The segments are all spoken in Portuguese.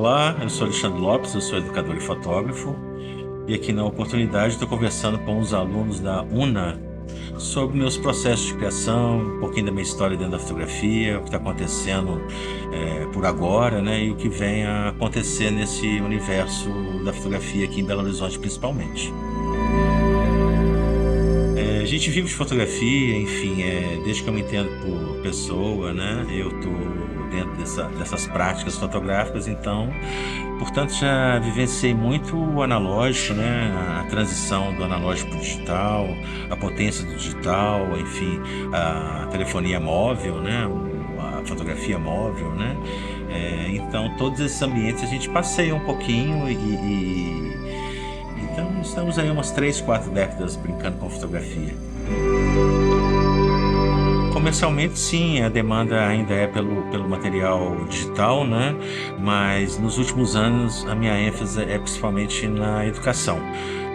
Olá, eu sou Alexandre Lopes, eu sou educador e fotógrafo e aqui na oportunidade estou conversando com os alunos da UNA sobre meus processos de criação, um pouquinho da minha história dentro da fotografia, o que está acontecendo por agora, né, e o que vem a acontecer nesse universo da fotografia aqui em Belo Horizonte principalmente. A gente vive de fotografia, enfim, desde que eu me entendo por pessoa, né, eu estou dentro dessas práticas fotográficas, então, portanto, já vivenciei muito o analógico, né, a transição do analógico para o digital, a potência do digital, enfim, a telefonia móvel, né, a fotografia móvel, né, então todos esses ambientes a gente passeia um pouquinho então estamos aí umas 3, 4 décadas brincando com fotografia. Comercialmente, sim, a demanda ainda é pelo material digital, né? Mas nos últimos anos a minha ênfase é principalmente na educação.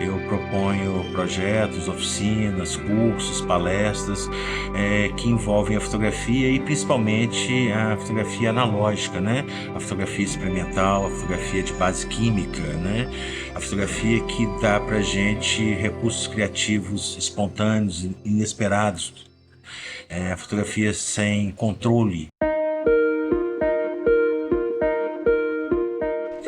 Eu proponho projetos, oficinas, cursos, palestras que envolvem a fotografia e principalmente a fotografia analógica, né? A fotografia experimental, a fotografia de base química, né? A fotografia que dá pra gente recursos criativos espontâneos, inesperados. A fotografia sem controle.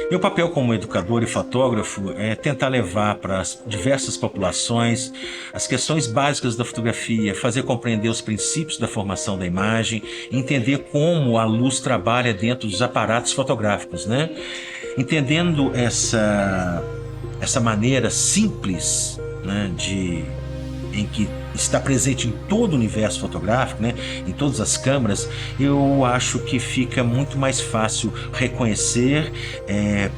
Meu papel como educador e fotógrafo é tentar levar para as diversas populações as questões básicas da fotografia, fazer compreender os princípios da formação da imagem, entender como a luz trabalha dentro dos aparatos fotográficos, né? Entendendo essa maneira simples, né, em que está presente em todo o universo fotográfico, né, em todas as câmeras, eu acho que fica muito mais fácil reconhecer,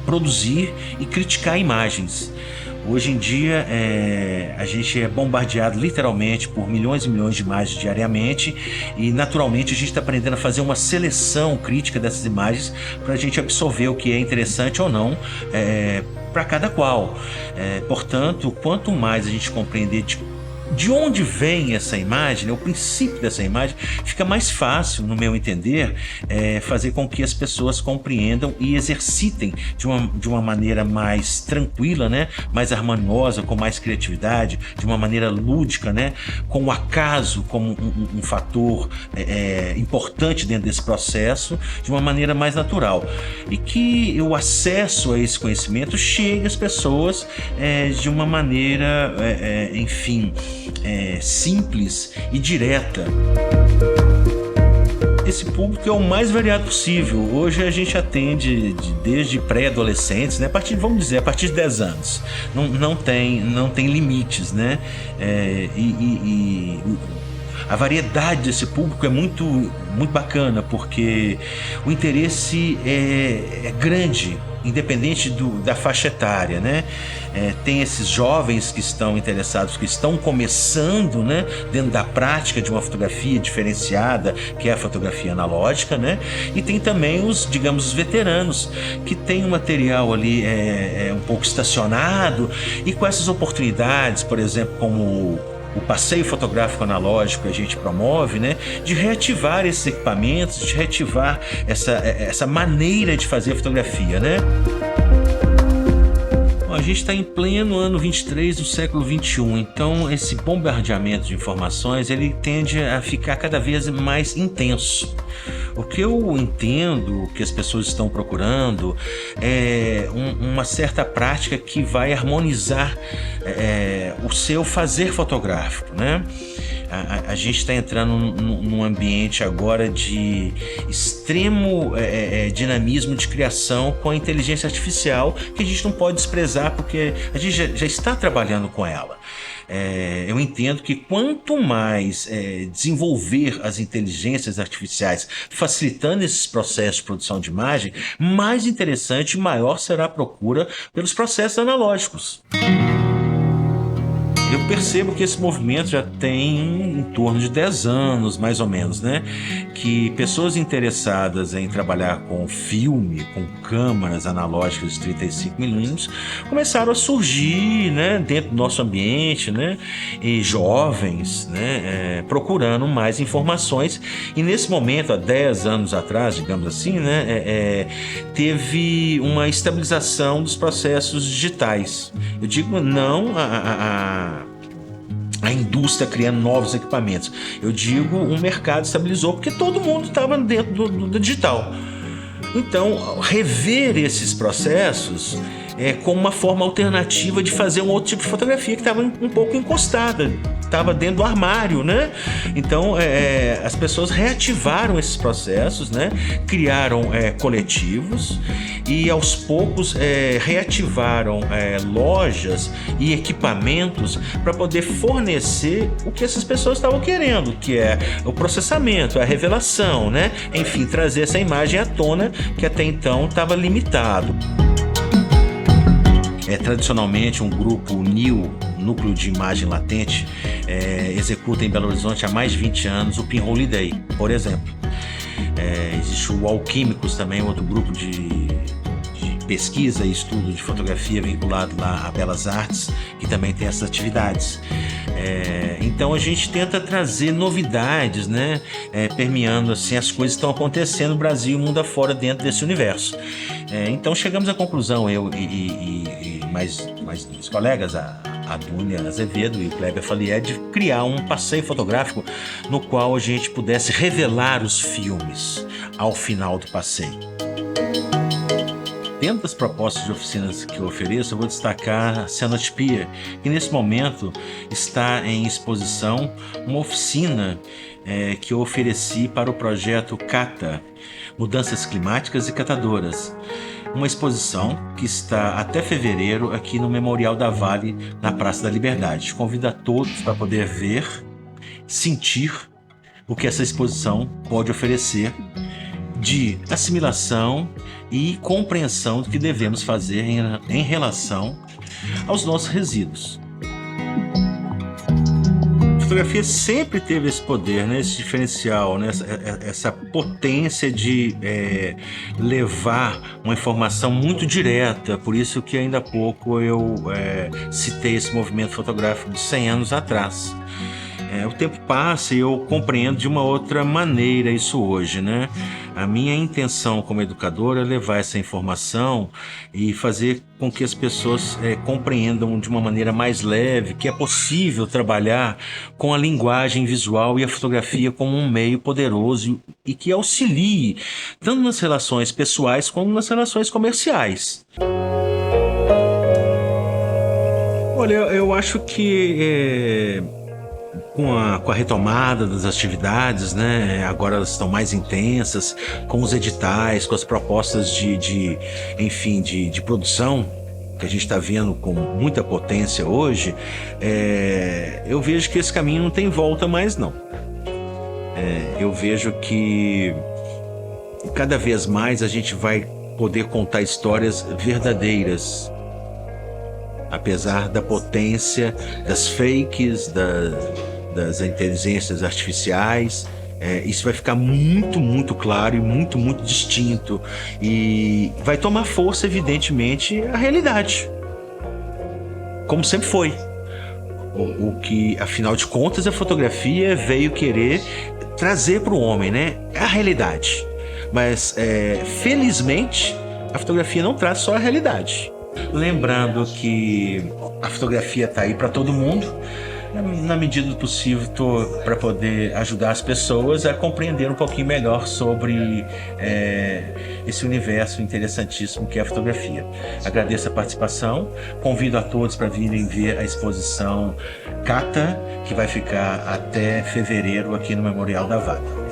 produzir e criticar imagens. Hoje em dia a gente é bombardeado literalmente por milhões e milhões de imagens diariamente e naturalmente a gente está aprendendo a fazer uma seleção crítica dessas imagens para a gente absorver o que é interessante ou não para cada qual. Portanto, quanto mais a gente compreender de onde vem essa imagem, né, o princípio dessa imagem, fica mais fácil, no meu entender, fazer com que as pessoas compreendam e exercitem de uma maneira mais tranquila, né, mais harmoniosa, com mais criatividade, de uma maneira lúdica, né, com o acaso como um fator importante dentro desse processo, de uma maneira mais natural. E que o acesso a esse conhecimento chegue às pessoas de uma maneira, enfim, simples e direta. Esse público é o mais variado possível. Hoje a gente atende desde pré-adolescentes, né? Vamos dizer, a partir de 10 anos. Não tem limites, né? A variedade desse público é muito, muito bacana, porque o interesse é grande, independente da faixa etária, né? Tem esses jovens que estão interessados, que estão começando, né, dentro da prática de uma fotografia diferenciada, que é a fotografia analógica, né? E tem também os veteranos, que tem um material ali um pouco estacionado e com essas oportunidades, por exemplo, como o passeio fotográfico analógico que a gente promove, né, de reativar esses equipamentos, de reativar essa maneira de fazer fotografia, né? A gente está em pleno ano 23 do século 21, então esse bombardeamento de informações ele tende a ficar cada vez mais intenso. O que eu entendo que as pessoas estão procurando é uma certa prática que vai harmonizar o seu fazer fotográfico, né? A gente está entrando num ambiente agora de extremo dinamismo de criação com a inteligência artificial, que a gente não pode desprezar porque a gente já está trabalhando com ela. Eu entendo que quanto mais desenvolver as inteligências artificiais facilitando esses processos de produção de imagem, mais interessante e maior será a procura pelos processos analógicos. Eu percebo que esse movimento já tem em torno de 10 anos, mais ou menos, né? Que pessoas interessadas em trabalhar com filme, com câmeras analógicas de 35mm, começaram a surgir, né, dentro do nosso ambiente, né? E jovens, né, procurando mais informações. E nesse momento, há 10 anos atrás, digamos assim, né, teve uma estabilização dos processos digitais. Eu digo não a indústria criando novos equipamentos. Eu digo, o mercado estabilizou porque todo mundo estava dentro do digital. Então, rever esses processos como uma forma alternativa de fazer um outro tipo de fotografia que estava um pouco encostada, estava dentro do armário, né? Então, as pessoas reativaram esses processos, né? Criaram coletivos e, aos poucos, reativaram lojas e equipamentos para poder fornecer o que essas pessoas estavam querendo, que é o processamento, a revelação, né? Enfim, trazer essa imagem à tona que até então estava limitado. Tradicionalmente, um grupo NIL, Núcleo de Imagem Latente, executa em Belo Horizonte há mais de 20 anos o Pinhole Day, por exemplo. Existe o Alquímicos também, outro grupo de pesquisa e estudo de fotografia vinculado lá a Belas Artes, que também tem essas atividades. Então a gente tenta trazer novidades, né? Permeando assim as coisas que estão acontecendo no Brasil e mundo afora dentro desse universo. Então chegamos à conclusão, eu e mais dois colegas, a Dúnia Azevedo e o Kleber Fallier, de criar um passeio fotográfico no qual a gente pudesse revelar os filmes ao final do passeio. Dentro das propostas de oficinas que eu ofereço, eu vou destacar a Cenotipia, que nesse momento está em exposição uma oficina que eu ofereci para o projeto CATA, Mudanças Climáticas e Catadoras. Uma exposição que está até fevereiro aqui no Memorial da Vale, na Praça da Liberdade. Convido a todos para poder ver, sentir o que essa exposição pode oferecer de assimilação e compreensão do que devemos fazer em relação aos nossos resíduos. A fotografia sempre teve esse poder, né? Esse diferencial, né? Essa potência de levar uma informação muito direta. Por isso que ainda há pouco eu citei esse movimento fotográfico de 100 anos atrás. O tempo passa e eu compreendo de uma outra maneira isso hoje, né? A minha intenção como educador é levar essa informação e fazer com que as pessoas compreendam de uma maneira mais leve que é possível trabalhar com a linguagem visual e a fotografia como um meio poderoso e que auxilie tanto nas relações pessoais como nas relações comerciais. Olha, eu acho que com a retomada das atividades, né? Agora elas estão mais intensas, com os editais, com as propostas de produção que a gente está vendo com muita potência hoje, eu vejo que esse caminho não tem volta mais não. Eu vejo que cada vez mais a gente vai poder contar histórias verdadeiras, apesar da potência das fakes, das inteligências artificiais. Isso vai ficar muito, muito claro e muito, muito distinto. E vai tomar força, evidentemente, a realidade. Como sempre foi. O que, afinal de contas, a fotografia veio querer trazer para o homem, né? A realidade. Mas, felizmente, a fotografia não traz só a realidade. Lembrando que a fotografia está aí para todo mundo. Na medida do possível, estou para poder ajudar as pessoas a compreender um pouquinho melhor sobre esse universo interessantíssimo que é a fotografia. Agradeço a participação, convido a todos para virem ver a exposição CATA, que vai ficar até fevereiro aqui no Memorial da Vale.